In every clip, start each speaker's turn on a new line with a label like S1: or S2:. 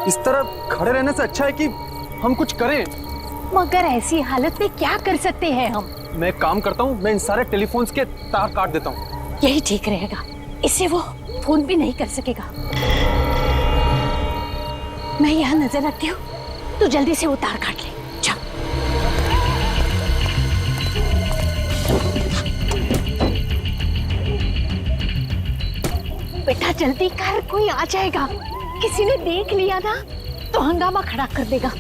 S1: इस तरह खड़े रहने से अच्छा है कि हम कुछ करें।
S2: मगर ऐसी हालत में क्या कर सकते हैं हम?
S1: मैं एक काम करता हूँ, मैं इन सारे टेलीफोन्स के तार काट देता हूँ।
S2: यही ठीक रहेगा, इससे वो फोन भी नहीं कर सकेगा। मैं यहाँ नजर रखती हूँ, तू जल्दी से वो तार काट ले। जा। बेटा जल्दी कर, कोई आ जाएगा। किसी ने देख लिया ना तो हंगामा खड़ा कर देगा।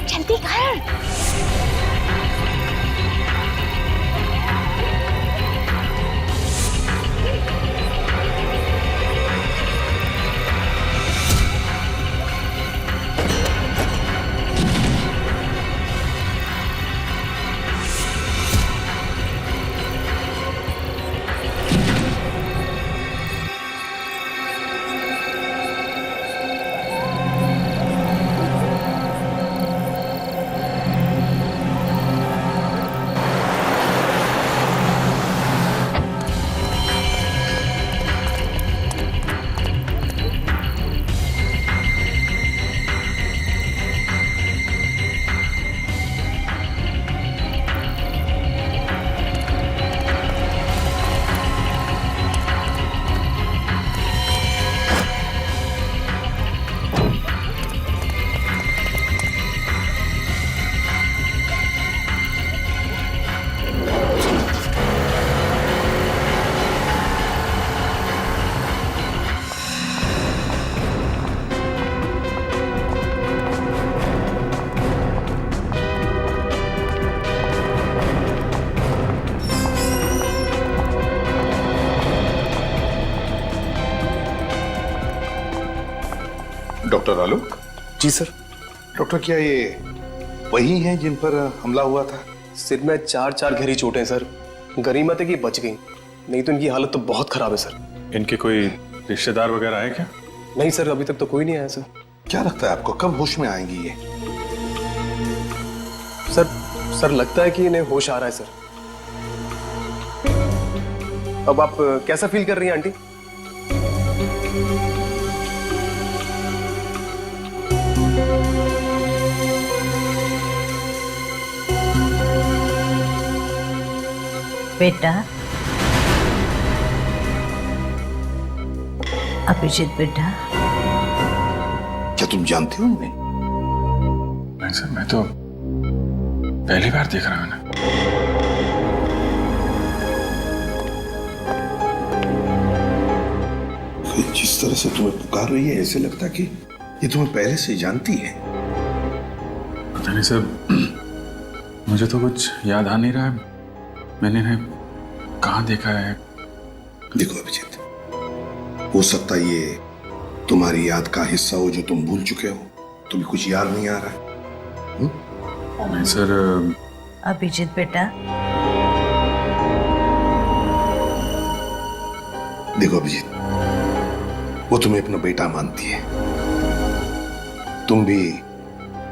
S2: जल्दी कर।
S3: डॉक्टर आलोक।
S4: जी सर।
S3: डॉक्टर, क्या ये वही हैं जिन पर हमला हुआ था?
S4: सिर में 4 गहरी चोटें हैं सर। गनीमत है कि बच गई, नहीं तो इनकी हालत तो बहुत खराब है सर।
S5: इनके कोई रिश्तेदार वगैरह आए क्या?
S4: नहीं सर, अभी तक तो कोई नहीं आया सर।
S3: क्या लगता है आपको कब होश में आएंगी ये?
S4: सर लगता है कि इन्हें होश आ रहा है सर। अब आप कैसा फील कर रही हैं आंटी?
S6: बेटा, अभिजीत बेटा,
S3: क्या तुम जानते हो इन्हें?
S5: नहीं सर, मैं तो पहली बार देख रहा हूं ना।
S3: जिस तरह से तुम्हें पुकार रही है ऐसे लगता कि ये तुम्हें पहले से जानती है।
S5: पता नहीं सर, मुझे तो कुछ याद आ नहीं रहा है। मैंने इन्हें कहाँ देखा है?
S3: देखो अभिजीत, हो सकता है ये तुम्हारी याद का हिस्सा हो जो तुम भूल चुके हो। तुम्हें कुछ याद नहीं आ रहा है?
S5: नहीं सर।
S6: अभिजीत बेटा,
S3: देखो अभिजीत, वो तुम्हें अपना बेटा मानती है। तुम भी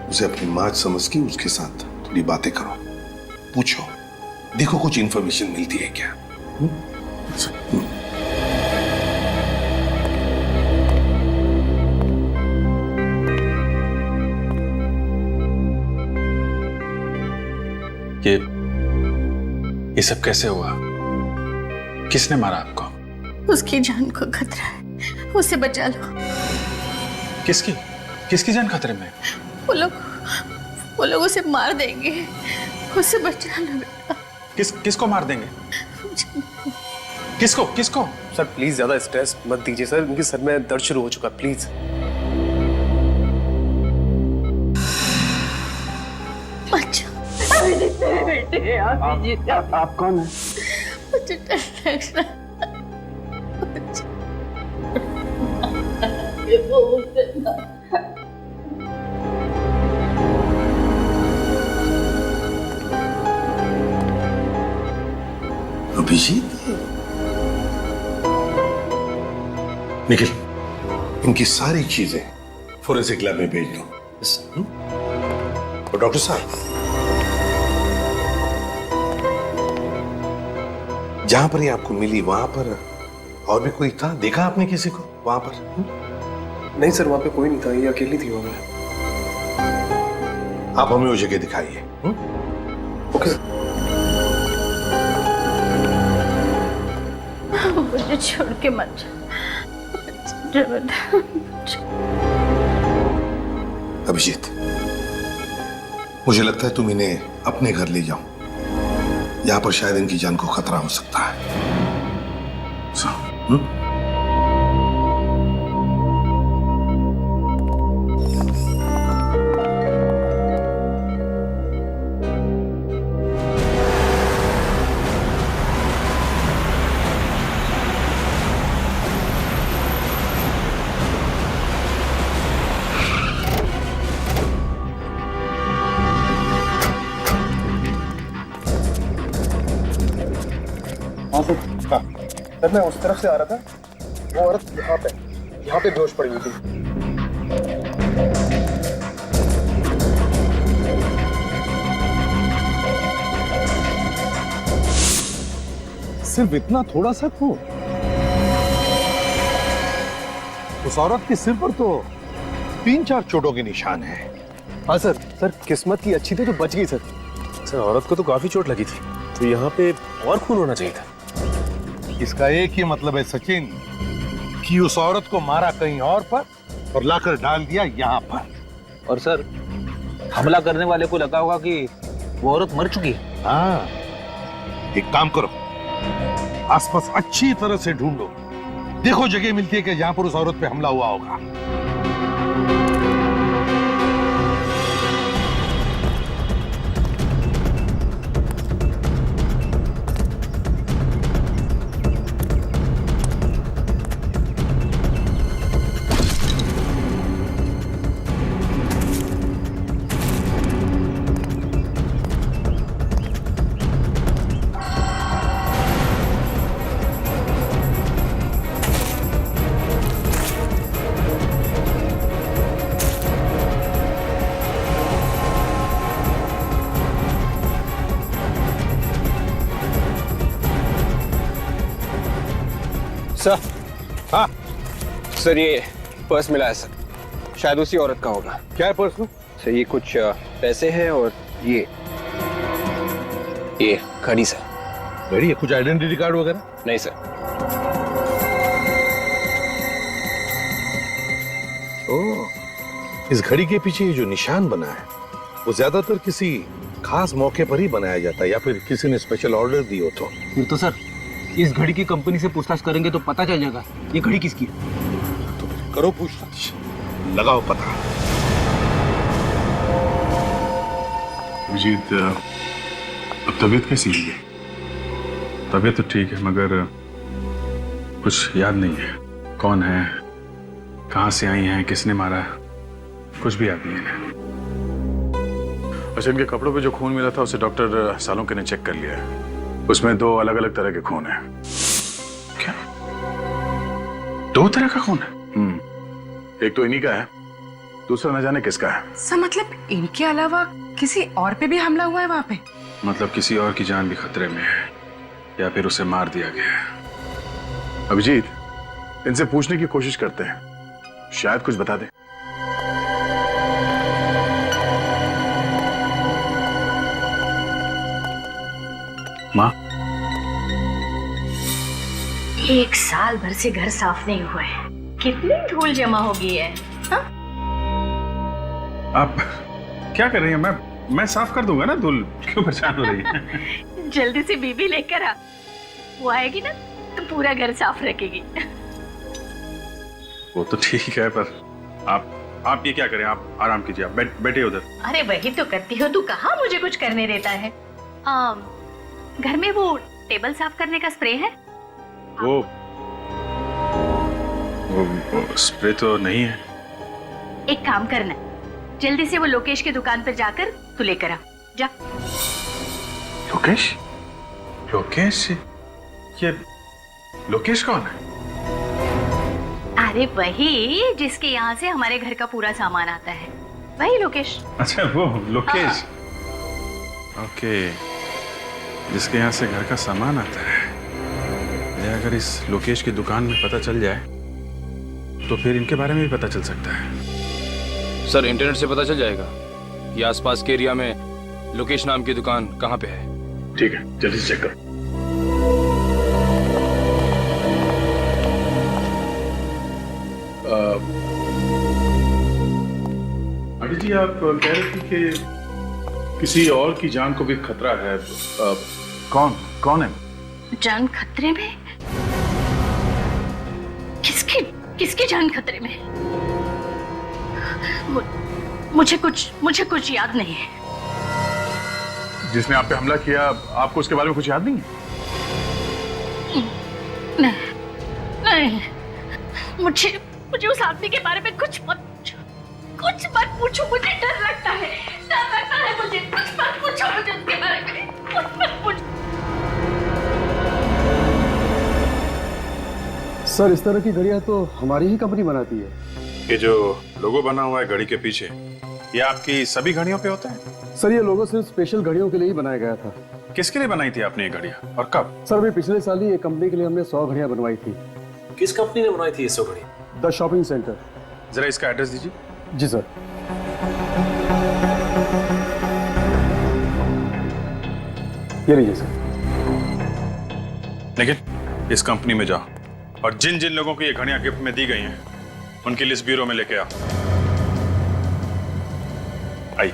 S3: उसे अपनी माँ समझ के उसके साथ थोड़ी बातें करो, पूछो, देखो कुछ इंफॉर्मेशन मिलती है क्या।
S5: ये सब कैसे हुआ? किसने मारा आपको?
S2: उसकी जान को खतरा है, उसे बचा लो।
S5: किसकी जान खतरे में?
S2: वो लोग उसे मार देंगे, उसे बचा लो बेटा।
S5: किसको मार देंगे? किसको?
S4: सर प्लीज ज्यादा स्ट्रेस मत दीजिए सर, उनके सर में दर्द शुरू हो चुका, प्लीज।
S2: बेटे,
S1: आप कौन है?
S2: मुझे डर लग रहा है।
S3: अभिजीत, निखिल, इनकी सारी चीजें फोरेंसिक लैब में भेज दो। और डॉक्टर साहब, जहां पर ये आपको मिली वहां पर और भी कोई था? देखा आपने किसी को वहां पर?
S4: नहीं सर, वहां पे कोई नहीं था, ये अकेली थी वहां पे।
S3: आप हमें वो जगह दिखाइए।
S4: Okay sir.
S2: मुझे छोड़ के मत जा।
S3: अभिजीत, मुझे लगता है तुम इन्हें अपने घर ले जाओ। यहां पर शायद इनकी जान को खतरा हो सकता है।
S4: सर मैं उस तरफ से आ रहा था, वो औरत यहाँ पे बेहोश पड़ी हुई थी।
S3: सिर्फ इतना थोड़ा सा खून? उस औरत के सिर पर तो 3-4 चोटों के निशान है।
S4: हाँ सर किस्मत की अच्छी थी तो बच गई सर। सर औरत को तो काफी चोट लगी थी, तो यहाँ पे और खून होना चाहिए था।
S3: इसका एक ही मतलब है सचिन, कि उस औरत को मारा कहीं और पर और लाकर डाल दिया यहाँ पर।
S1: और सर, हमला करने वाले को लगा होगा कि वो औरत मर चुकी है।
S3: हाँ, एक काम करो, आसपास अच्छी तरह से ढूंढो, देखो जगह मिलती है कि जहां पर उस औरत पे हमला हुआ होगा।
S1: सर,
S3: हाँ,
S1: सर ये पर्स मिला है सर, शायद उसी औरत का होगा।
S3: क्या है पर्स में?
S1: सर ये कुछ पैसे हैं और ये घड़ी सर।
S3: घड़ी है? कुछ आइडेंटिटी कार्ड वगैरह?
S1: नहीं सर।
S3: ओह, इस घड़ी के पीछे ये जो निशान बना है वो ज्यादातर किसी खास मौके पर ही बनाया जाता है, या फिर किसी ने स्पेशल ऑर्डर दी हो तो।
S1: फिर तो सर इस घड़ी की कंपनी से पूछताछ करेंगे तो पता चल जाएगा ये घड़ी किसकी है।
S3: तो करो पूछताछ, लगाओ पता।
S5: अभिजीत, अब तबीयत कैसी है? तबीयत तो ठीक है, मगर कुछ याद नहीं है। कौन है, कहां से आई हैं, किसने मारा, कुछ भी याद नहीं है। अच्छा, इनके कपड़ों पे जो खून मिला था उसे डॉक्टर सालोंके ने चेक कर लिया है। उसमें 2 अलग अलग तरह के खून हैं। क्या? 2 तरह का खून है? एक तो इन्हीं का है, दूसरा न जाने किसका है।
S7: सर मतलब इनके अलावा किसी और पे भी हमला हुआ है वहां पे?
S5: मतलब किसी और की जान भी खतरे में है, या फिर उसे मार दिया गया है। अभिजीत, इनसे पूछने की कोशिश करते हैं, शायद कुछ बता दे। माँ,
S2: 1 साल भर से घर साफ नहीं हुआ है, कितनी धूल जमा हो गई है। हाँ?
S5: आप क्या कर रही हैं? मैं साफ कर दूंगा ना, धूल क्यों परेशान हो रही है?
S2: जल्दी से बीबी लेकर आ, वो आएगी ना तो पूरा घर साफ रखेगी।
S5: वो तो ठीक है, पर आप ये क्या करें, आप आराम कीजिए, आप बैठिए उधर।
S2: अरे वही तो करती हो, तू कहाँ मुझे कुछ करने देता है। घर में वो टेबल साफ करने का स्प्रे है?
S5: वो स्प्रे तो नहीं है।
S2: एक काम करना, जल्दी से वो लोकेश की दुकान पर जाकर तू लेकर आ जा।
S5: लोकेश? लोकेश? ये लोकेश कौन है?
S2: अरे वही जिसके यहाँ से हमारे घर का पूरा सामान आता है, वही लोकेश।
S5: अच्छा वो लोकेश। ओके, जिसके यहाँ से घर का सामान आता है। ये अगर इस लोकेश की दुकान में पता चल जाए तो फिर इनके बारे में भी पता चल सकता है।
S8: सर इंटरनेट से पता चल जाएगा कि आसपास के एरिया में लोकेश नाम की दुकान कहाँ पे है।
S5: ठीक है, जल्दी से चेक करो। आंटी जी, आप कह रहे थे कि किसी और की जान को भी खतरा है। कौन है?
S2: जान खतरे में? किसकी जान खतरे में? मुझे कुछ याद नहीं है।
S5: जिसने आप पे हमला किया, आपको उसके बारे में कुछ याद नहीं है?
S2: नहीं, मुझे उस आदमी के बारे में कुछ मत पूछो। मुझे डर लगता है मुझे। कुछ मत पूछो मुझे उसके बारे में, कुछ मत पूछो।
S9: सर, इस तरह की घड़ियां तो हमारी ही कंपनी बनाती है।
S5: ये जो लोगो बना हुआ है घड़ी के पीछे, ये आपकी सभी घड़ियों पे होता है?
S9: सर, ये लोगो सिर्फ स्पेशल घड़ियों के लिए ही बनाया गया था।
S5: किसके लिए बनाई थी आपने ये घड़ियां और कब?
S9: सर, अभी पिछले साल ही एक कंपनी के लिए हमने 100 घड़ियां बनवाई थी।
S4: किस कंपनी ने बनाई थी ये 100 घड़ी?
S9: The shopping centre.
S5: जरा इसका एड्रेस दीजिए।
S9: जी सर। ये लीजिए सर।
S5: लेकिन इस कंपनी में जाओ और जिन जिन लोगों को ये घड़ियां गिफ्ट में दी गई हैं उनकी लिस्ट ब्यूरो में लेके आओ। आइए।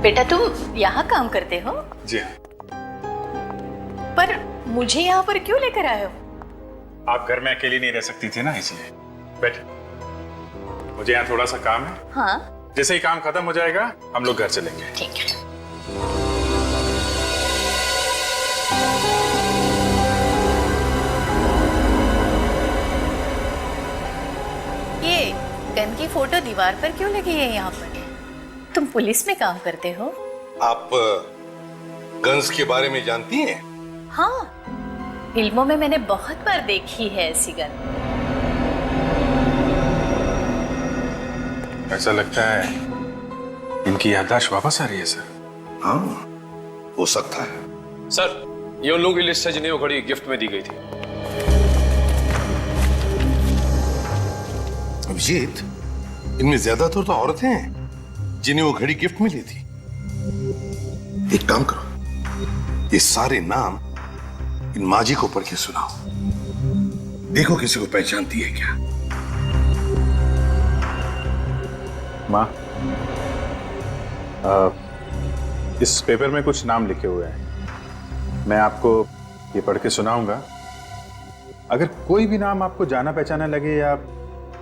S6: बेटा, तुम यहाँ काम करते हो?
S5: जी हाँ।
S6: पर मुझे यहाँ पर क्यों लेकर आए हो?
S5: आप घर में अकेली नहीं रह सकती थी ना, इसलिए। बैठे, मुझे यहाँ थोड़ा सा काम है।
S6: हाँ,
S5: जैसे ही काम खत्म हो जाएगा हम लोग घर चलेंगे।
S6: ठीक है। ये गन की फोटो दीवार पर क्यों लगी है यहाँ पर? तुम पुलिस में काम करते हो?
S3: आप गन्स के बारे में जानती हैं?
S6: हाँ, फिल्मों में मैंने बहुत बार देखी है ऐसी गन।
S5: ऐसा लगता है इनकी याददाश्त वापस आ रही है सर।
S3: हाँ, हो सकता है।
S8: सर ये उन लोगों की लिस्ट है जिन्हें वो घड़ी गिफ्ट में दी गई थी।
S3: अभिजीत, इनमें ज्यादातर तो औरतें हैं जिन्हें वो घड़ी गिफ्ट मिली थी। एक काम करो, ये सारे नाम इन माँ जी को पढ़ के सुनाओ। देखो किसी को पहचानती है क्या।
S5: माँ, इस पेपर में कुछ नाम लिखे हुए हैं, मैं आपको ये पढ़ के सुनाऊंगा। अगर कोई भी नाम आपको जाना पहचाना लगे या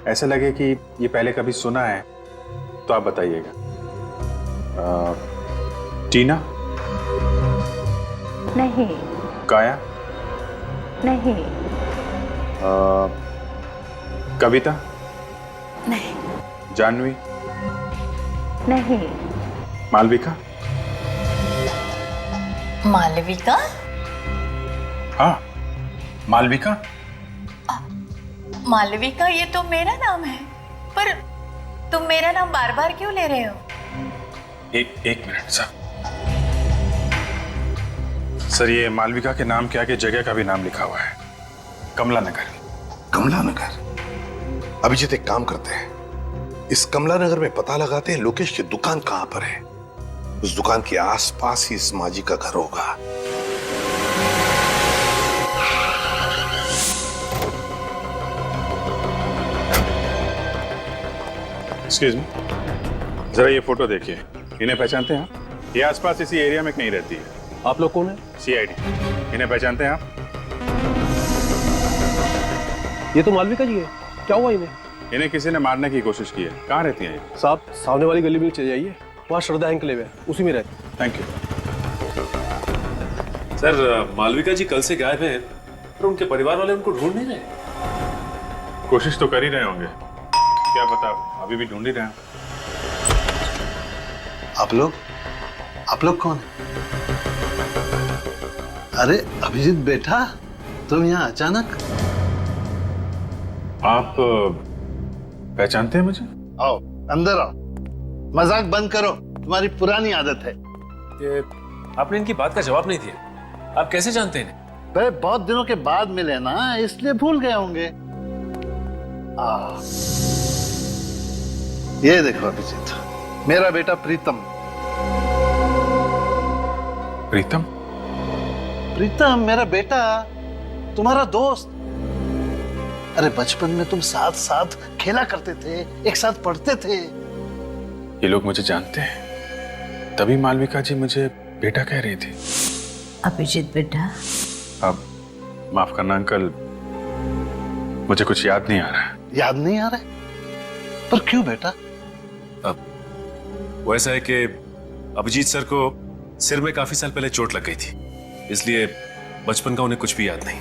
S5: ऐसा लगे कि ये पहले कभी सुना है तो आप बताइएगा। टीना?
S2: नहीं।
S5: काया?
S2: नहीं।
S5: कविता?
S2: नहीं।
S5: जानवी?
S2: नहीं।
S5: मालविका?
S6: मालविका?
S5: हाँ, मालविका।
S6: मालविका, ये तो मेरा नाम है, पर तुम मेरा नाम बार बार क्यों ले रहे हो?
S5: एक मिनट सर, ये मालविका के नाम के आगे जगह का भी नाम लिखा हुआ है, कमला नगर।
S3: कमला नगर? अभिजीत, एक काम करते हैं, इस कमला नगर में पता लगाते हैं लोकेश की दुकान कहां पर है। उस दुकान के आसपास ही इस माँ जी का घर होगा।
S5: एक्सक्यूज मी, जरा ये फोटो देखिए। इन्हें पहचानते हैं आप? ये आसपास इसी एरिया में कहीं रहती है।
S4: आप लोग कौन है?
S5: CID। इन्हें पहचानते हैं आप?
S4: ये तो मालविका जी है। क्या हुआ इन्हें?
S5: इन्हें किसी ने मारने की कोशिश की है। कहाँ रहती हैं ये?
S4: साहब, सामने वाली गली में चले जाइए, वहाँ श्रद्धा एंकलेव है, उसी में रहते।
S5: Thank you.
S10: सर, मालविका जी कल से गायब हैं, पर उनके परिवार वाले उनको ढूंढ नहीं रहे।
S5: कोशिश तो कर ही रहे होंगे, क्या पता अभी भी ढूंढ ही रहे हैं।
S11: आप लोग कौन है? अरे अभिजीत बेटा,
S3: तुम यहाँ अचानक?
S5: आप पहचानते हैं मुझे?
S3: आओ अंदर आओ, मजाक बंद करो, तुम्हारी पुरानी आदत है।
S10: ये आपने इनकी बात का जवाब नहीं दिया। आप कैसे जानते हैं इन्हें?
S3: भाई बहुत दिनों के बाद मिले ना, इसलिए भूल गए होंगे। ये देखो अभिजीत, मेरा बेटा प्रीतम।
S5: प्रीतम?
S3: प्रीतम मेरा बेटा, तुम्हारा दोस्त। अरे बचपन में तुम साथ साथ खेला करते थे, एक साथ पढ़ते थे।
S5: ये लोग मुझे जानते हैं, तभी मालविका जी मुझे बेटा कह रही थी।
S6: अभिजीत बेटा,
S5: अब माफ करना अंकल, मुझे कुछ याद नहीं आ रहा है।
S3: याद नहीं आ रहा है? पर क्यों बेटा?
S10: वो ऐसा है कि अभिजीत सर को सिर में काफी साल पहले चोट लग गई थी, इसलिए बचपन का उन्हें कुछ भी याद नहीं।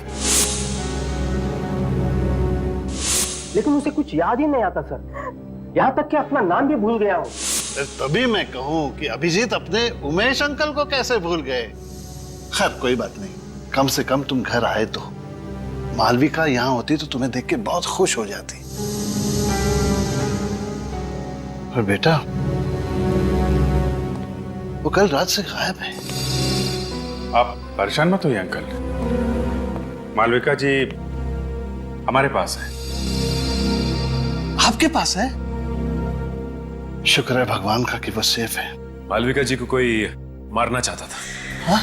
S1: लेकिन उसे कुछ याद ही नहीं आता सर, यहाँ तक कि अपना नाम भी भूल गया हूँ।
S3: तभी मैं कहूँ कि अभिजीत अपने उमेश अंकल को कैसे भूल गए। खैर कोई बात नहीं, कम से कम तुम घर आए तो। मालविका यहाँ होती तो तुम्हें देख के बहुत खुश हो जाती। और बेटा, वो कल रात से गायब है।
S5: आप परेशान मत होइए अंकल, मालविका जी हमारे पास है।
S3: आपके पास है? शुक्र है भगवान का कि वो सेफ है।
S10: मालविका जी को कोई मारना चाहता था।
S3: हाँ?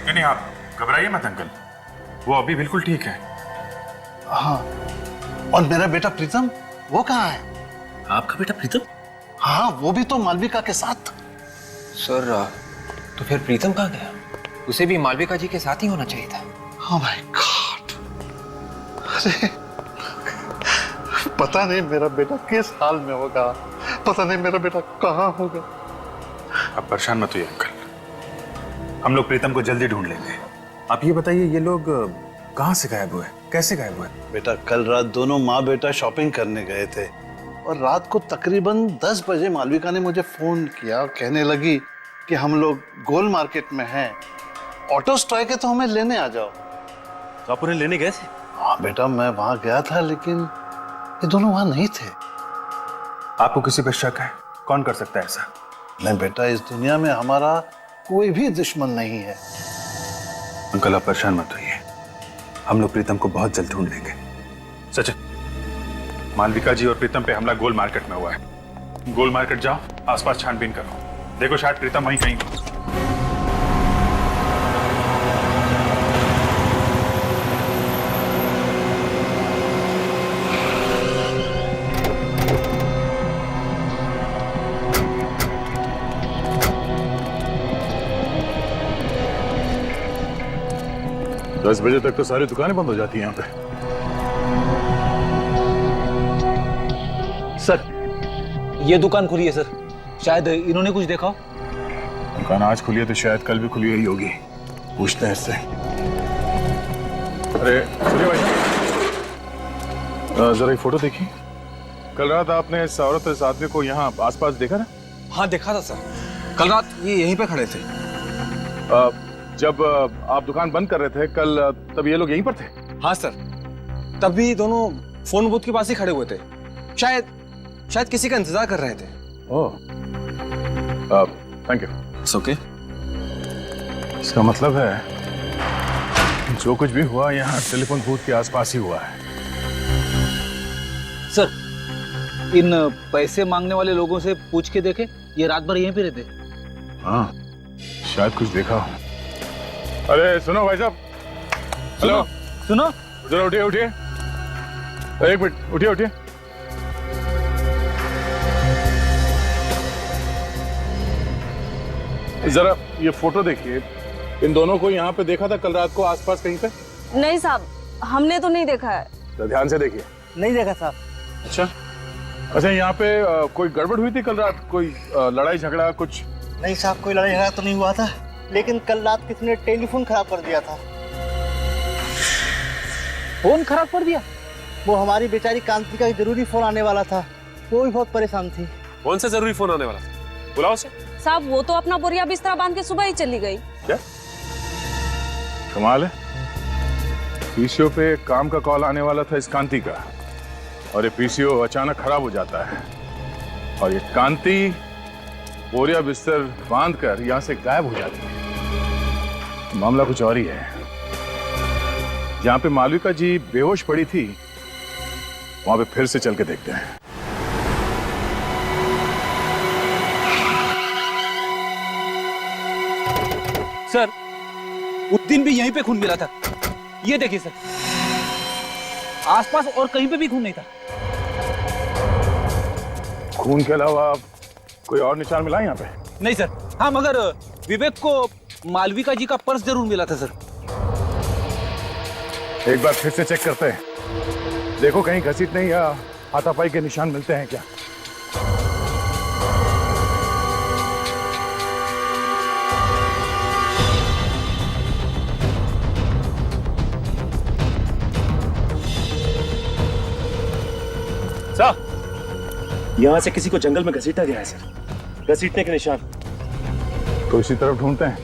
S5: नहीं, आप घबराइए मत अंकल, वो अभी बिल्कुल ठीक है।
S3: हाँ, और मेरा बेटा प्रीतम, वो कहाँ है?
S10: आपका बेटा प्रीतम?
S3: हाँ, वो भी तो मालविका के साथ।
S1: सर तो फिर प्रीतम कहाँ गया? उसे भी मालविका जी के साथ ही होना चाहिए था।
S3: Oh my God! अरे पता नहीं मेरा बेटा किस हाल में होगा, पता नहीं मेरा बेटा कहाँ होगा।
S5: आप परेशान मत होइए अंकल, हम लोग प्रीतम को जल्दी ढूंढ लेंगे। आप ये बताइए, ये लोग कहाँ से गायब हुए, कैसे गायब हुए?
S3: बेटा कल रात दोनों माँ बेटा शॉपिंग करने गए थे और रात को तकरीबन 10 बजे मालविका ने मुझे फोन किया, कहने लगी कि हम लोग गोल मार्केट में हैं, ऑटो स्ट्राइक है तो हमें लेने आ जाओ।
S10: तो आप उन्हें लेने गए थे?
S3: हाँ बेटा, मैं वहां गया था, लेकिन ये दोनों वहां नहीं थे।
S5: आपको किसी पर शक है? कौन कर सकता है ऐसा?
S3: नहीं बेटा, इस दुनिया में हमारा कोई भी दुश्मन नहीं है।
S5: अंकल आप परेशान मत होइए, हम लोग प्रीतम को बहुत जल्द ढूंढ लेंगे। सचिन, मालविका जी और प्रीतम पे हमला गोल मार्केट में हुआ है। गोल मार्केट जाओ, आसपास छानबीन करो, देखो शायद प्रीतम वहीं कहीं हो।
S4: दस बजे तक तो सारी दुकानें बंद हो जाती हैं यहाँ पे।
S1: सर ये दुकान खुली है सर, शायद इन्होंने कुछ देखा हो।
S4: दुकान आज खुली है तो शायद कल भी खुली हुई होगी, पूछते हैं इससे। अरे सुनिए भाई, जरा एक फोटो देखिए। कल रात आपने इस औरत इस आदमी को यहाँ आसपास देखा ना?
S1: हाँ देखा था सर, कल रात ये यहीं पे खड़े थे।
S4: जब आप दुकान बंद कर रहे थे कल, तब ये लोग यहीं पर थे?
S1: हाँ सर, तभी दोनों फोन बूथ के पास ही खड़े हुए थे, शायद किसी का इंतजार कर रहे थे।
S4: ओह, थैंक यू।
S1: It's okay.
S4: इसका मतलब है जो कुछ भी हुआ यहाँ टेलीफोन बूथ के आसपास ही हुआ है।
S1: सर इन पैसे मांगने वाले लोगों से पूछ के देखे, ये रात भर यहीं पे रहते।
S4: हाँ शायद कुछ देखा हो। अरे सुनो भाई साहब, हेलो
S1: सुनो,
S4: जरा उठिए उठिए, एक मिनट उठिए उठिए। जरा ये फोटो देखिए, इन दोनों को यहाँ पे देखा था कल रात को आसपास कहीं पे?
S11: नहीं साहब, हमने तो नहीं देखा है।
S4: तो ध्यान से देखिए।
S1: नहीं देखा साहब।
S4: अच्छा यहाँ पे कोई गड़बड़ हुई थी कल रात? कोई लड़ाई झगड़ा कुछ?
S12: नहीं साहब, कोई लड़ाई झगड़ा तो नहीं हुआ था, लेकिन कल रात किसी ने टेलीफोन खराब कर दिया था।
S1: फोन खराब कर दिया?
S12: वो हमारी बेचारी कांति का जरूरी फोन आने वाला था, वो भी बहुत परेशान थी।
S10: कौन सा जरूरी फोन आने वाला था? बुलाओ उसे।
S11: साहब वो तो अपना बोरिया बिस्तरा बांध के सुबह ही चली गई।
S4: क्या कमाल है,
S5: पीसीओ पे काम का कॉल आने वाला था इस कांति का, और ये पीसीओ अचानक खराब हो जाता है और ये कांति बोरिया बिस्तर बांधकर यहां से गायब हो जाती है। मामला कुछ और ही है। जहां पे मालविका जी बेहोश पड़ी थी वहां पे फिर से चल के देखते हैं।
S1: सर, उस दिन भी यहीं पे खून मिला था। ये देखिए सर, आसपास और कहीं पे भी खून नहीं था।
S5: खून के अलावा कोई और निशान मिला यहाँ पे?
S1: नहीं सर। हाँ, मगर विवेक को मालविका जी का पर्स जरूर मिला था सर।
S5: एक बार फिर से चेक करते हैं, देखो कहीं घसीटने या हाथापाई के निशान मिलते हैं क्या।
S10: यहाँ से किसी को जंगल में घसीटा गया है सर, घसीटने के निशान।
S5: तो इसी तरफ ढूंढते हैं,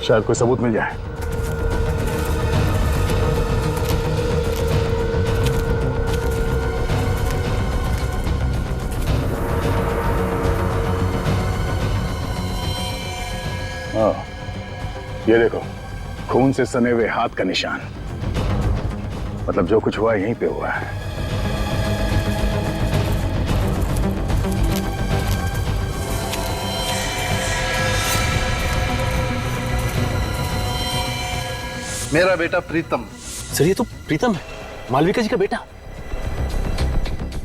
S5: शायद कोई सबूत मिल जाए। हाँ, ये देखो, खून से सने हुए हाथ का निशान। मतलब जो कुछ हुआ यहीं पे हुआ है।
S12: मेरा बेटा प्रीतम।
S10: सर ये तो प्रीतम है, मालविका जी का बेटा।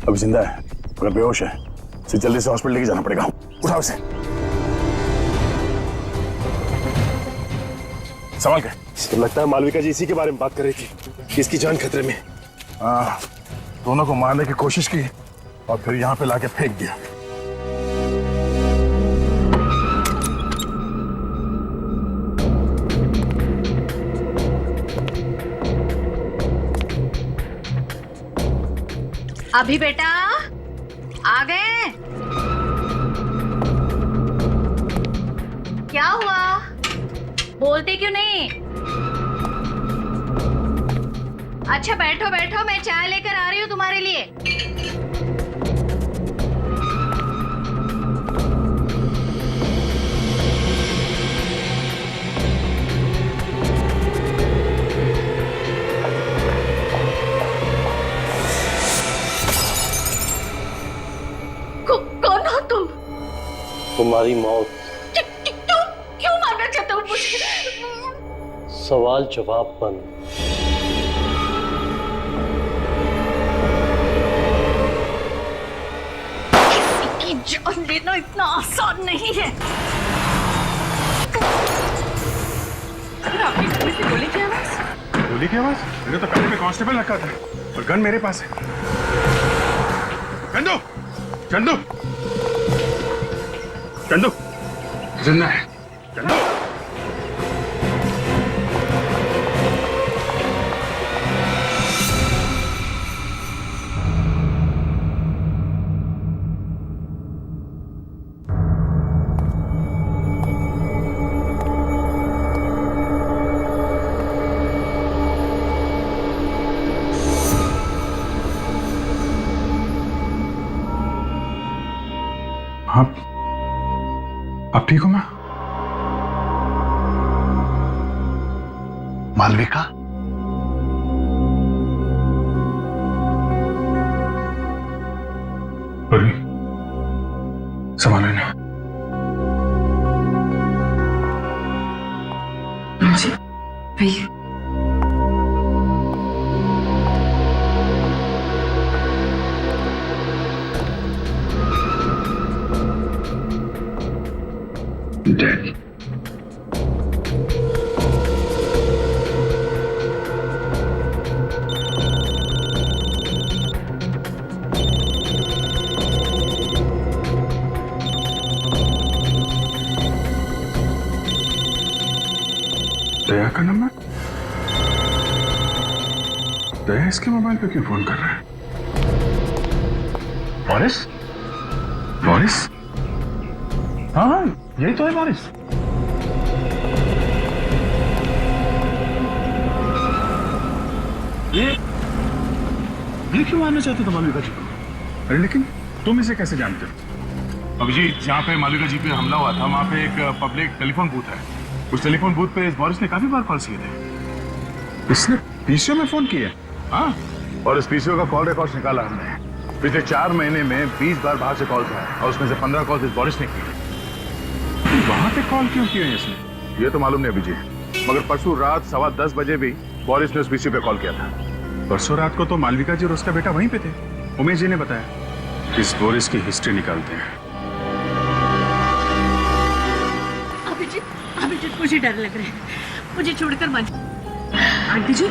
S5: अभी जिंदा है मगर बेहोश है, इसे जल्दी से हॉस्पिटल लेके जाना पड़ेगा। उठाओ इसे। संभाल के।
S10: तो लगता है मालविका जी इसी के बारे में बात कर रही थी कि इसकी जान खतरे में।
S5: हाँ, दोनों को मारने की कोशिश की और फिर यहाँ पे लाके फेंक दिया।
S2: अभी बेटा आ गए? क्या हुआ, बोलते क्यों नहीं? अच्छा बैठो बैठो, मैं चाय लेकर आ रही हूँ तुम्हारे लिए। कौन हो तुम?
S12: तुम्हारी मौत।
S2: क्यों मारना चाहते हो मुझे?
S12: सवाल जवाब बंद।
S2: किसी की जान लेना इतना आसान नहीं है।
S7: आपने घर में से गोली की आवाज?
S5: गोली की आवाज? मैंने तो कमरे में कांस्टेबल रखा था और गन मेरे पास है। चंदू, चंदू, चंदू, जिंदा है। चंदू, आप ठीक हो मां?
S3: मालविका,
S5: संभालो ना।
S7: जी भैया,
S5: Dead. दया का नंबर? दया इसके मोबाइल पे क्यों फोन कर रहा है? मॉरिस? मॉरिस? हाँ हाँ, यही तो है मॉरिस। ये क्यों मारना चाहते थे मालविका जी को? अरे लेकिन तुम इसे कैसे जानते हो? अभिजीत, जहाँ पे मालविका जी पे हमला हुआ था वहाँ पे एक पब्लिक टेलीफोन बूथ है। उस टेलीफोन बूथ पे बोरिस ने काफी बार कॉल किए थे। इसने पीसीओ में फोन किया? हाँ, और इस पीसीओ का कॉल रिकॉर्ड निकाला हमने। पिछले 4 महीने में 20 बार बाहर से कॉल था और उसमें से 15 कॉल इस बोरिस ने किए। वहां पे कॉल क्यों किए इसने, ये तो मालूम नहीं अभिजीत, मगर परसों रात 10:15 बजे भी बोरिस ने उस पीसीओ पे कॉल किया था। परसों रात को तो मालविका जी और उसका बेटा वहीं पे थे। उमेश जी ने बताया। इस बोरिस की हिस्ट्री निकालते हैं।
S2: अभिजीत, मुझे डर लग रहा है, मुझे छोड़कर मत।
S7: आंटी जी,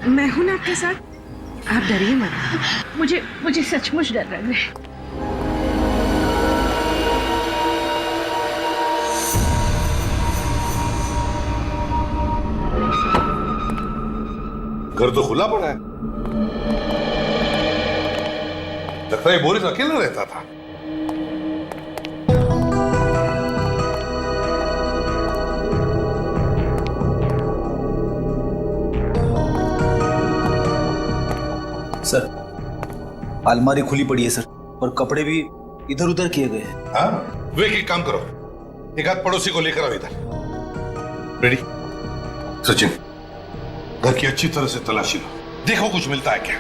S7: मैं हूं ना आपके साथ, आप डरिए मत।
S2: मुझे सचमुच डर लग रहा है।
S3: घर तो खुला पड़ा है, लगता है बोरिस अकेला रहता था।
S12: सर, अलमारी खुली पड़ी है सर, और कपड़े भी इधर उधर किए गए हैं।
S3: हाँ, वे एक काम करो, एक आध पड़ोसी को लेकर आओ इधर। रेडी? सचिन, घर की अच्छी तरह से तलाशी लो, देखो कुछ मिलता है क्या।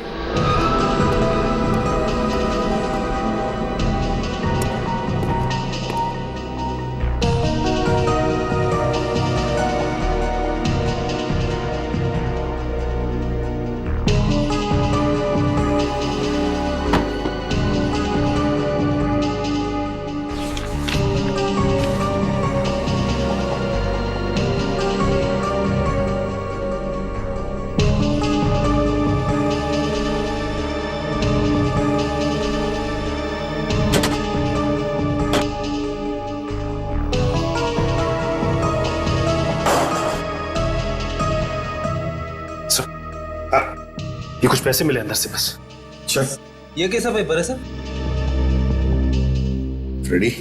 S10: ये कुछ पैसे मिले अंदर से बस।
S12: सर, ये कैसा पेपर है सर?
S3: फ्रेडी,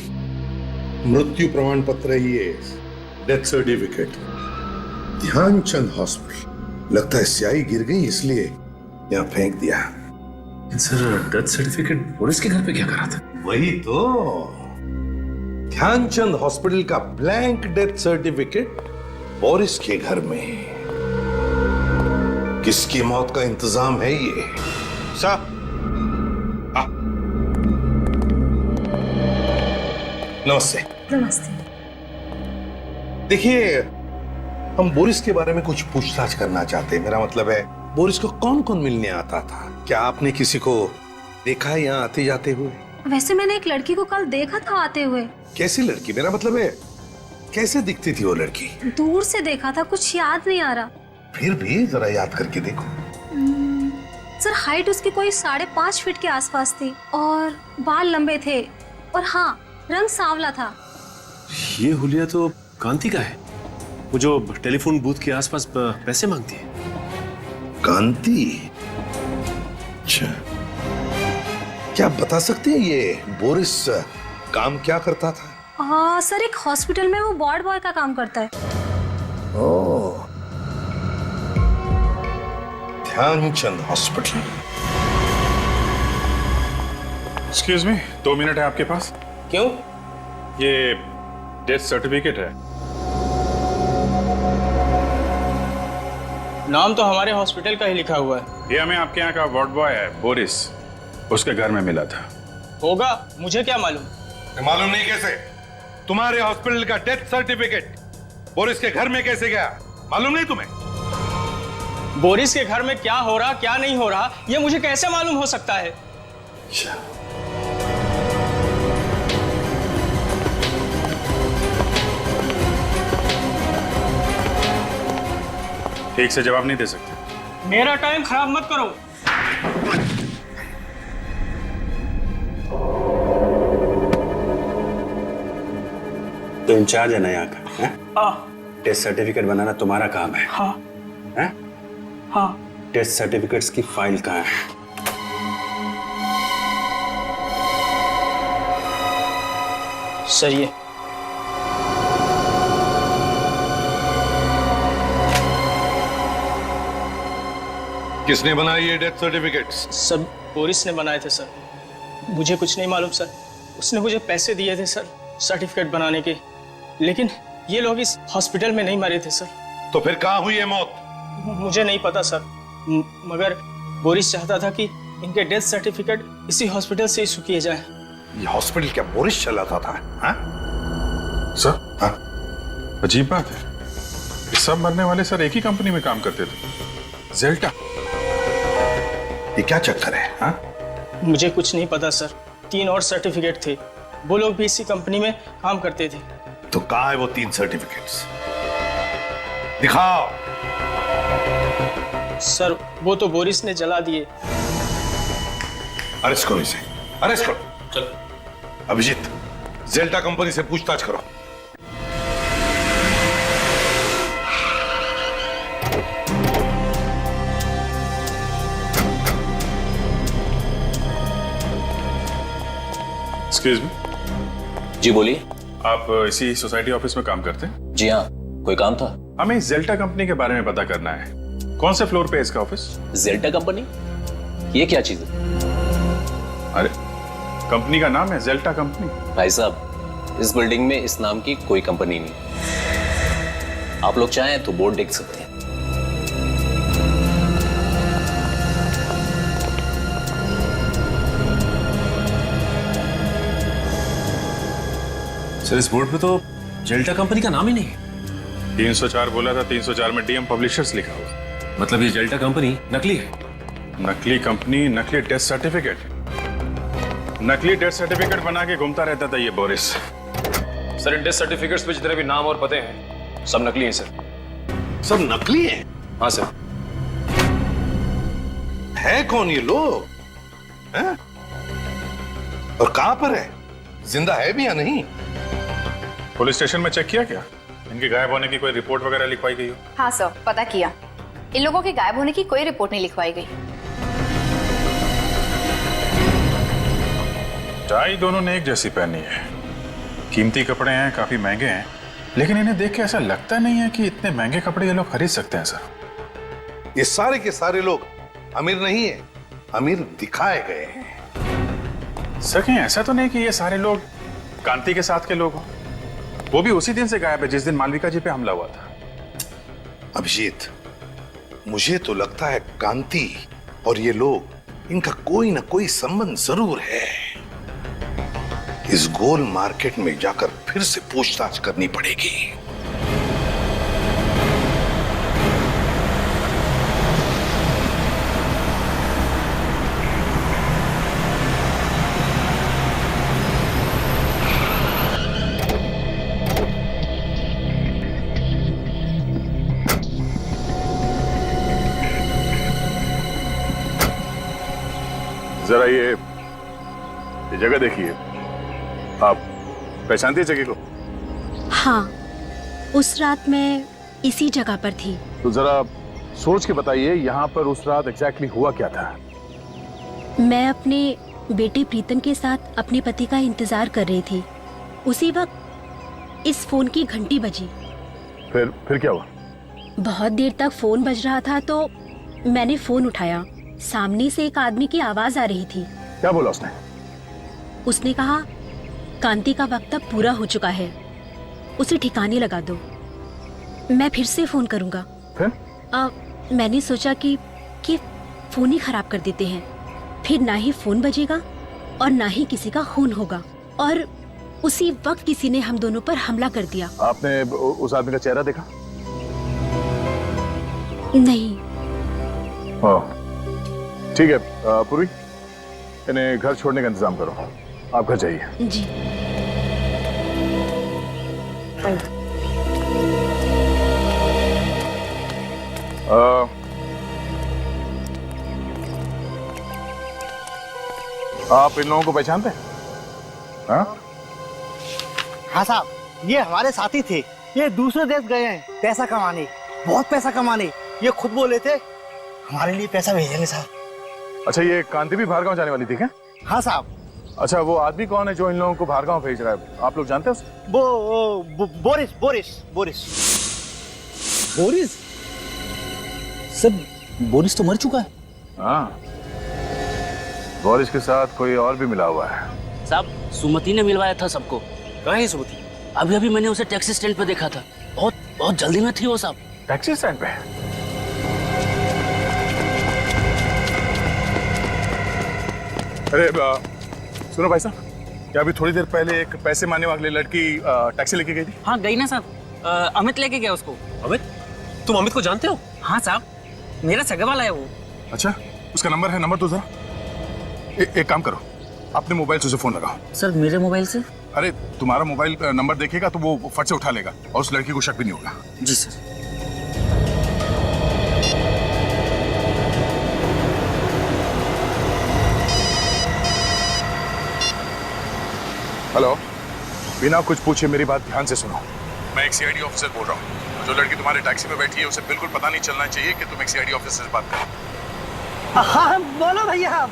S3: मृत्यु प्रमाण पत्र है ये, डेथ सर्टिफिकेट, ध्यानचंद हॉस्पिटल। लगता है स्याही गिर गई इसलिए यहाँ फेंक दिया।
S10: सर, डेथ सर्टिफिकेट बोरिस के घर पे क्या करा था?
S3: वही तो, ध्यानचंद हॉस्पिटल का ब्लैंक डेथ सर्टिफिकेट बोरिस के घर में। किसकी मौत का इंतजाम है ये? साहब, नमस्ते।
S11: नमस्ते।
S3: देखिए, हम बोरिस के बारे में कुछ पूछताछ करना चाहते हैं। मेरा मतलब है, बोरिस को कौन कौन मिलने आता था? क्या आपने किसी को देखा है यहाँ आते जाते हुए?
S11: वैसे मैंने एक लड़की को कल देखा था आते हुए।
S3: कैसी लड़की? मेरा मतलब है, कैसे दिखती थी वो लड़की?
S11: दूर से देखा था, कुछ याद नहीं आ रहा।
S3: फिर भी जरा याद करके देखो।
S11: सर, हाइट उसकी कोई 5.5 फीट के आसपास थी और बाल लंबे थे, और हाँ, रंग सांवला था।
S10: ये हुलिया तो कांति का है, वो जो टेलीफोन बूथ के आसपास पैसे मांगती है।
S3: कांति? अच्छा, क्या आप बता सकते हैं ये बोरिस काम क्या करता था?
S11: सर, एक हॉस्पिटल में वो वार्ड बॉय का काम करता है।
S3: Oh, Dhyanchand hospital.
S5: Excuse me, 2 minute है आपके पास?
S8: क्यों?
S5: ये डेथ सर्टिफिकेट है।
S8: नाम तो हमारे हॉस्पिटल का ही लिखा हुआ है।
S5: ये हमें आपके यहाँ का वार्ड बॉय है बोरिस, उसके घर में मिला था।
S8: होगा, मुझे क्या मालूम?
S3: मालूम नहीं कैसे? तुम्हारे हॉस्पिटल का डेथ सर्टिफिकेट बोरिस के घर में कैसे गया? मालूम नहीं तुम्हें?
S8: बोरिस के घर में क्या हो रहा क्या नहीं हो रहा, ये मुझे कैसे मालूम हो सकता है?
S5: ठीक से जवाब नहीं दे सकते।
S8: मेरा टाइम खराब मत करो।
S10: तो इंचार्ज है ना यहाँ का? हाँ। टेस्ट सर्टिफिकेट बनाना तुम्हारा काम है?
S8: हाँ।
S10: हैं?
S8: हाँ।
S10: टेस्ट सर्टिफिकेट्स की फाइल कहाँ है?
S8: सही है।
S3: किसने बनाई ये डेथ सर्टिफिकेट्स?
S13: सर बोरिस ने बनाए थे सर। मुझे कुछ नहीं मालूम सर। उसने मुझे पैसे दिए थे सर सर्टिफिकेट बनाने के, लेकिन ये लोग इस हॉस्पिटल में नहीं मरे थे सर।
S3: तो फिर कहाँ हुई है मौत?
S13: मुझे नहीं पता सर, मगर बोरिस चाहता था कि इनके डेथ सर्टिफिकेट इसी हॉस्पिटल से इशू किए जाए।
S3: ये हॉस्पिटल क्या बोरिस चलाता था? हाँ?
S5: सर
S3: हाँ?
S5: अजीब बात है, ये सब मरने वाले सर एक ही कंपनी में काम करते थे, जेल्टा।
S3: ये क्या चक्कर है? हाँ?
S13: मुझे कुछ नहीं पता सर। 3 और सर्टिफिकेट थे, वो लोग भी इसी कंपनी में काम करते थे।
S3: तो कहाँ है वो 3 सर्टिफिकेट्स? दिखाओ।
S13: सर वो तो बोरिस ने जला दिए।
S3: अरेस्ट करो इसे, अरेस्ट करो।
S13: चलो।
S3: अभिजीत, जेल्टा कंपनी से पूछताछ करो।
S5: Excuse me.
S8: जी बोलिए।
S5: आप इसी सोसाइटी ऑफिस में काम करते हैं?
S8: जी हाँ, कोई काम था?
S5: हमें इस जेल्टा कंपनी के बारे में पता करना है। कौन से फ्लोर पे है इसका ऑफिस?
S8: जेल्टा कंपनी? ये क्या चीज है?
S5: अरे कंपनी का नाम है जेल्टा कंपनी।
S8: भाई साहब, इस बिल्डिंग में इस नाम की कोई कंपनी नहीं। आप लोग चाहें तो बोर्ड देख सकते हैं।
S10: सर इस बोर्ड पे तो जेल्टा कंपनी का नाम ही नहीं है।
S5: 304 बोला था, 304 में डीएम पब्लिशर्स लिखा हुआ।
S10: मतलब ये जेल्टा कंपनी नकली है?
S5: नकली कंपनी, नकली डेथ सर्टिफिकेट। नकली डेथ सर्टिफिकेट बना के घूमता रहता था ये Boris.
S8: Sir in death certificates पे जितने भी नाम और पते हैं सब नकली हैं सर।
S3: सब नकली हैं?
S8: हाँ सर।
S3: है कौन ये लोग? हैं? और कहां पर है? जिंदा है भी या नहीं?
S5: पुलिस स्टेशन में चेक किया क्या? इनके गायब होने की कोई रिपोर्ट वगैरह लिखवाई गई हो?
S6: हाँ सर, पता किया। इन लोगों के गायब होने की कोई रिपोर्ट नहीं लिखवाई गई।
S5: टाई दोनों ने एक जैसी पहनी है, कीमती कपड़े हैं, काफी महंगे हैं, लेकिन इन्हें देख के ऐसा लगता नहीं है कि इतने महंगे कपड़े ये लोग खरीद सकते हैं सर।
S3: ये सारे के सारे लोग अमीर नहीं है, अमीर दिखाए गए हैं।
S5: सर कहीं ऐसा तो नहीं कि ये सारे लोग कांति के साथ के लोग हो? वो भी उसी दिन से गायब है जिस दिन मालविका जी पे हमला हुआ था।
S3: अभिजीत, मुझे तो लगता है कांति और ये लोग, इनका कोई ना कोई संबंध जरूर है। इस गोल मार्केट में जाकर फिर से पूछताछ करनी पड़ेगी।
S5: जरा ये जगह देखिए, आप पहचानती जगह को?
S11: हाँ, उस रात मैं इसी जगह पर थी।
S5: तो जरा सोच के बताइए यहाँ पर उस रात एग्जैक्टली हुआ क्या था?
S11: मैं अपने बेटे प्रीतम के साथ अपने पति का इंतजार कर रही थी। उसी वक्त इस फोन की घंटी बजी।
S5: फिर क्या हुआ?
S11: बहुत देर तक फोन बज रहा था तो मैंने फोन उठाया। सामने से एक आदमी की आवाज आ रही थी।
S5: क्या बोला उसने?
S11: उसने कहा, कांति का वक्त अब पूरा हो चुका है, उसे ठिकाने लगा दो, मैं फिर से फोन करूंगा।
S5: फिर?
S11: मैंने सोचा कि फोन ही खराब कर देते हैं, फिर ना ही फोन बजेगा और ना ही किसी का खून होगा। और उसी वक्त किसी ने हम दोनों पर हमला कर दिया।
S5: आपने उस आदमी का चेहरा देखा?
S11: नहीं।
S5: ठीक है पूर्वी, इन्हें घर छोड़ने का इंतजाम करो। आप घर जाइए।
S11: जी।
S5: आप इन लोगों को पहचानते हैं?
S14: हाँ साहब, ये हमारे साथी थे। ये दूसरे देश गए हैं पैसा कमाने, बहुत पैसा कमाने। ये खुद बोले थे हमारे लिए पैसा भेजेंगे साहब।
S5: अच्छा, ये कांति भी बाहर गांव जाने वाली थी क्या?
S14: हाँ साहब।
S5: अच्छा, वो आदमी कौन है जो इन लोगों को बाहर गांव भेज रहा है? आप लोग जानते हैं उसे?
S14: Boris Boris Boris
S12: Boris? Sir Boris तो मर चुका है।
S5: हाँ, बोरिस के साथ कोई और भी मिला हुआ है।
S15: साहब सुमति ने मिलवाया था सबको।
S4: कहाँ है सुमति?
S15: अभी अभी मैंने उसे टैक्सी स्टैंड पे देखा था। बहुत बहुत जल्दी में थी वो साहब।
S5: टैक्सी स्टैंड पे? अरे सुनो भाई साहब, क्या अभी थोड़ी देर पहले एक पैसे मांगने वाली लड़की टैक्सी लेके गई थी?
S15: हाँ गई ना साहब, अमित लेके गया उसको।
S4: अमित? तुम अमित को जानते हो?
S15: हाँ साहब, मेरा सगा वाला है वो।
S5: अच्छा, उसका नंबर है? नंबर दो जरा। एक काम करो, अपने मोबाइल से उसे फोन लगाओ।
S15: सर मेरे मोबाइल से?
S5: अरे तुम्हारा मोबाइल नंबर देखेगा तो वो फट से उठा लेगा और उस लड़की को शक भी नहीं होगा।
S15: जी सर।
S5: हेलो, बिना कुछ पूछे मेरी बात ध्यान से सुनो। मैं एक सीआईडी ऑफिसर बोल रहा हूँ। जो लड़की तुम्हारे टैक्सी में बैठी है उसे बिल्कुल पता नहीं चलना चाहिए कि तुम एक सीआईडी ऑफिसर से बात करो।
S14: हाँ बोलो भैया।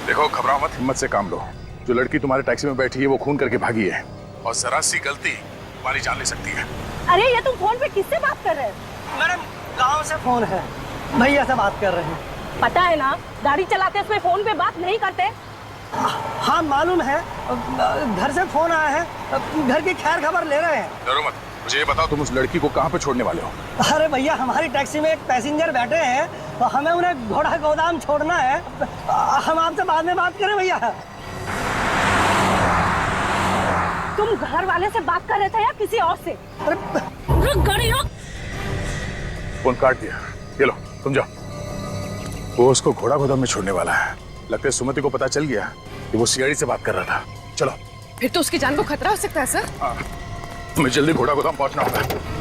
S5: देखो, घबराओ मत, हिम्मत से काम लो। जो लड़की तुम्हारे टैक्सी में बैठी है वो खून करके भागी है और जरा सी गलती तुम्हारी जान ले सकती है।
S2: अरे ये तुम फोन पे किससे बात कर रहे हो?
S14: मैडम गांव से फोन है, भैया से बात कर रहे हैं।
S2: पता है ना, गाड़ी चलाते समय फोन पे बात नहीं करते।
S14: हाँ मालूम है, घर से फोन आया है, घर की खैर खबर ले रहे हैं।
S5: डरो मत, मुझे ये बताओ तुम उस लड़की को कहाँ पे छोड़ने वाले हो?
S14: अरे भैया, हमारी टैक्सी में एक पैसेंजर बैठे हैं तो हमें उन्हें घोड़ा गोदाम छोड़ना है। हम आपसे बाद में बात करें भैया।
S2: तुम घर वाले से बात कर रहे थे या किसी और से? रुक गाड़ी रुक।
S5: फोन काट दिया। ये लो, तुम जाओ। वो उसको घोड़ा गोदाम में छोड़ने वाला है। लगता है सुमति को पता चल गया कि वो सीआईडी से बात कर रहा था। चलो।
S7: फिर तो उसकी जान को खतरा हो सकता है सर।
S5: हाँ, तुम्हें जल्दी घोड़ा गोदाम पहुंचना होगा।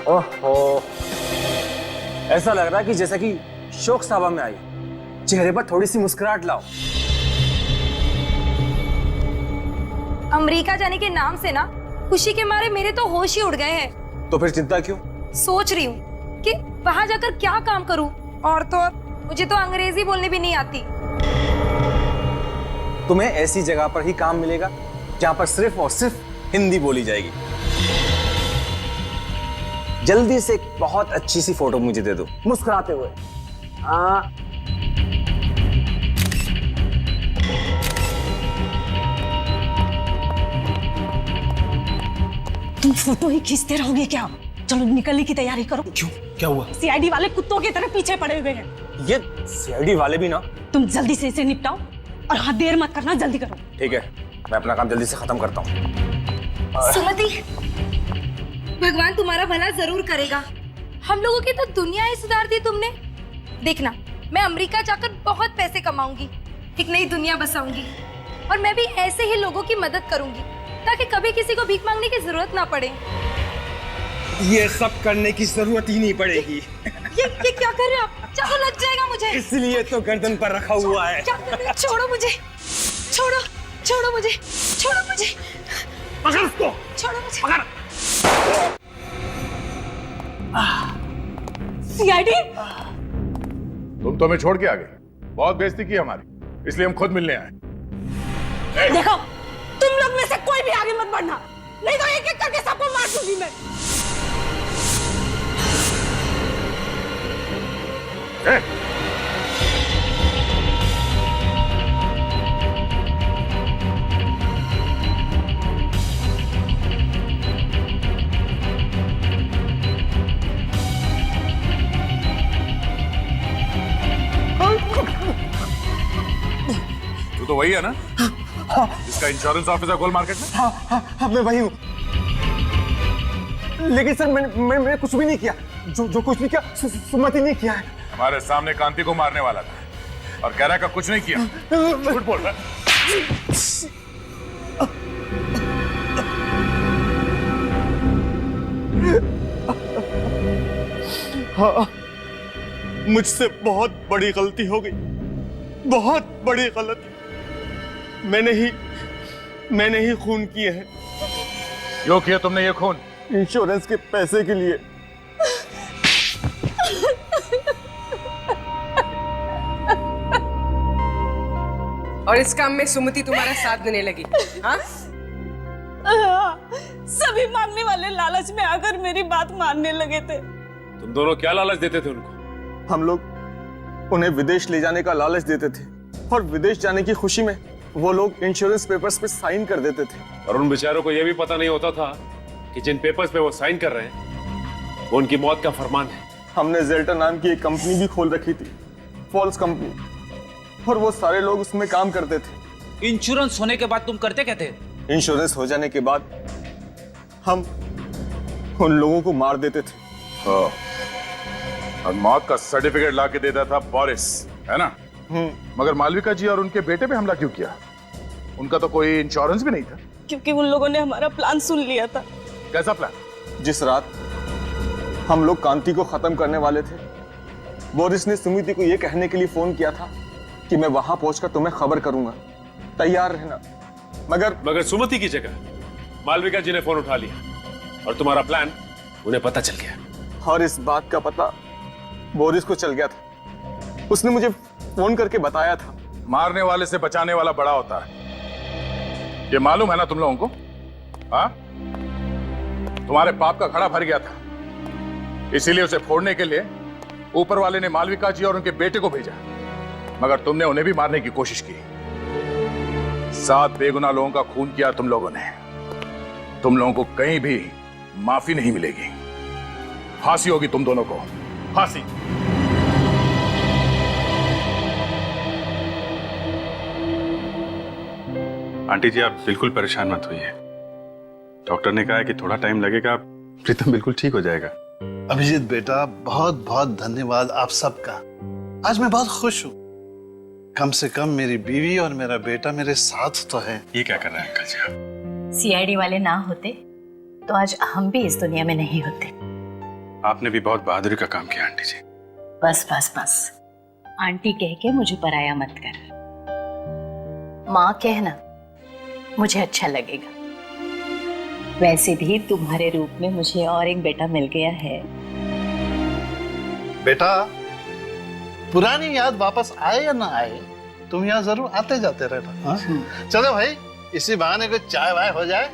S1: ओहो, ऐसा लग रहा है कि जैसा कि शोक सभा में आई। चेहरे पर थोड़ी सी मुस्कुराहट लाओ।
S16: अमेरिका जाने के नाम से ना खुशी के मारे मेरे तो होश ही उड़ गए हैं।
S1: तो फिर चिंता क्यों?
S16: सोच रही हूँ कि वहां जाकर क्या काम करूँ, और तो और मुझे तो अंग्रेजी बोलने भी नहीं आती।
S1: तुम्हें ऐसी जगह पर ही काम मिलेगा जहां पर सिर्फ और सिर्फ हिंदी बोली जाएगी। जल्दी से एक बहुत अच्छी सी फोटो मुझे दे दो, मुस्कुराते हुए।
S2: तुम फोटो ही खींचते रहोगे क्या? चलो निकलने की तैयारी करो।
S1: क्यों, क्या हुआ?
S2: सीआईडी वाले कुत्तों की तरह पीछे पड़े हुए हैं।
S1: ये सीआईडी वाले भी ना।
S2: तुम जल्दी से इसे निपटाओ और हाँ, देर मत करना, जल्दी करो।
S1: ठीक है, मैं अपना काम जल्दी से खत्म करता हूँ।
S16: सुमति, भगवान तुम्हारा भला जरूर करेगा। हम लोगों की तो दुनिया ही सुधार दी तुमने। देखना, मैं अमेरिका जाकर बहुत पैसे कमाऊंगी, एक नई दुनिया बसाऊंगी, और मैं भी ऐसे ही लोगों की मदद करूंगी ताकि कभी किसी को भीख मांगने की जरूरत ना पड़े।
S1: ये सब करने की जरूरत ही नहीं पड़ेगी।
S16: ये क्या कर रहे हो आप? चाकू लग जाएगा मुझे।
S1: इसलिए तो गर्दन पर रखा हुआ है।
S16: क्या कर रहे हो? छोड़ो मुझे, छोड़ो, छोड़ो मुझे, छोड़ो मुझे,
S1: पकड़ उसको,
S16: छोड़ो मुझे,
S1: पकड़।
S2: सीआईडी,
S5: तुम तो हमें छोड़ के आ गए। बहुत बेइज्जती की हमारी, इसलिए हम खुद मिलने आए।
S2: देखो, तुम लोग में से कोई भी आगे मत बढ़ना, नहीं तो एक एक करके सबको मार दूंगी मैं।
S5: तू तो वही है ना जिसका इंश्योरेंस ऑफिसर गोल मार्केट में?
S1: हाँ, मैं वही हूँ। लेकिन सर मैंने कुछ भी नहीं किया। जो कुछ भी किया सुमति ने किया है।
S5: हमारे सामने कांति को मारने वाला था और कह रहा है कि कुछ नहीं किया। झूठ बोल रहा है।
S14: हाँ, मुझसे बहुत बड़ी गलती हो गई, बहुत बड़ी गलती। मैंने ही खून किए हैं।
S5: क्यों किया तुमने ये खून?
S14: इंश्योरेंस के पैसे के लिए।
S7: और इस काम में सुमति तुम्हारा साथ देने लगी। हाँ?
S17: सभी मांगने वाले लालच में आकर मेरी बात मानने लगे थे।
S10: तुम दोनों क्या लालच देते थे उनको?
S1: हम लोग उन्हें विदेश ले जाने का लालच देते थे और विदेश जाने की खुशी में वो लोग इंश्योरेंस पेपर्स पे साइन कर देते थे।
S10: और उन बेचारों को यह भी पता नहीं होता था कि जिन पेपर्स पे वो साइन कर रहे हैं वो उनकी मौत का फरमान है।
S1: हमने जेल्टर नाम की एक कंपनी भी खोल रखी थी, फॉल्स कंपनी, और वो सारे लोग उसमें काम करते थे।
S12: इंश्योरेंस होने के बाद तुम करते क्या थे?
S1: इंश्योरेंस हो जाने के बाद हम उन लोगों को मार देते थे।
S5: हाँ। और मौत का सर्टिफिकेट ला के देता था बोरिस, है ना? मगर मालविका जी और उनके बेटे पे हमला क्यों किया? उनका तो कोई इंश्योरेंस भी नहीं था।
S17: क्योंकि उन लोगों ने हमारा प्लान सुन लिया था।
S5: कैसा प्लान?
S1: जिस रात हम लोग कांति को खत्म करने वाले थे, बोरिस ने सुमिति को यह कहने के लिए फोन किया था कि मैं वहां पहुंचकर तुम्हें खबर करूंगा, तैयार रहना।
S10: मगर सुमति की जगह मालविका जी ने फोन उठा लिया और तुम्हारा प्लान उन्हें पता चल गया।
S1: और इस बात का पता बोरिस को चल गया था। उसने मुझे फोन करके बताया था।
S5: मारने वाले से बचाने वाला बड़ा होता है, ये मालूम है ना तुम लोगों को? हाँ? तुम्हारे पाप का घड़ा भर गया था, इसीलिए उसे फोड़ने के लिए ऊपर वाले ने मालविका जी और उनके बेटे को भेजा, मगर तुमने उन्हें भी मारने की कोशिश की। 7 बेगुनाह लोगों का खून किया तुम लोगों ने। तुम लोगों को कहीं भी माफी नहीं मिलेगी। फांसी होगी तुम दोनों को, फांसी। आंटी जी, आप बिल्कुल परेशान मत होइए। डॉक्टर ने कहा है कि थोड़ा टाइम लगेगा, प्रीतम बिल्कुल ठीक हो जाएगा।
S18: अभिजीत बेटा, बहुत बहुत धन्यवाद आप सबका। आज मैं बहुत खुश हूँ। कम से कम मेरी बीवी और मेरा बेटा मेरे साथ तो है।
S5: ये क्या कर रहे हैं अंकल जी आप?
S6: सीआईडी वाले ना होते तो आज हम भी इस दुनिया में नहीं होते।
S5: आपने भी बहुत बहादुरी का काम किया आंटी जी।
S6: बस बस बस, आंटी कह के मुझे पराया मत कर। माँ कहना मुझे अच्छा लगेगा। वैसे भी तुम्हारे रूप में मुझे और एक बेटा मिल गया है।
S18: बेटा, पुरानी याद वापस आए या ना आए, तुम यहाँ जरूर आते जाते रहना। चलो भाई, इसी बहाने को चाय वाय हो जाए।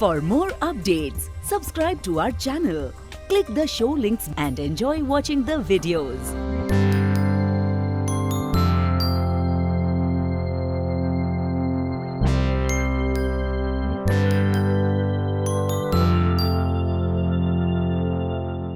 S19: For more updates, subscribe to our channel, click the show links and enjoy watching the videos.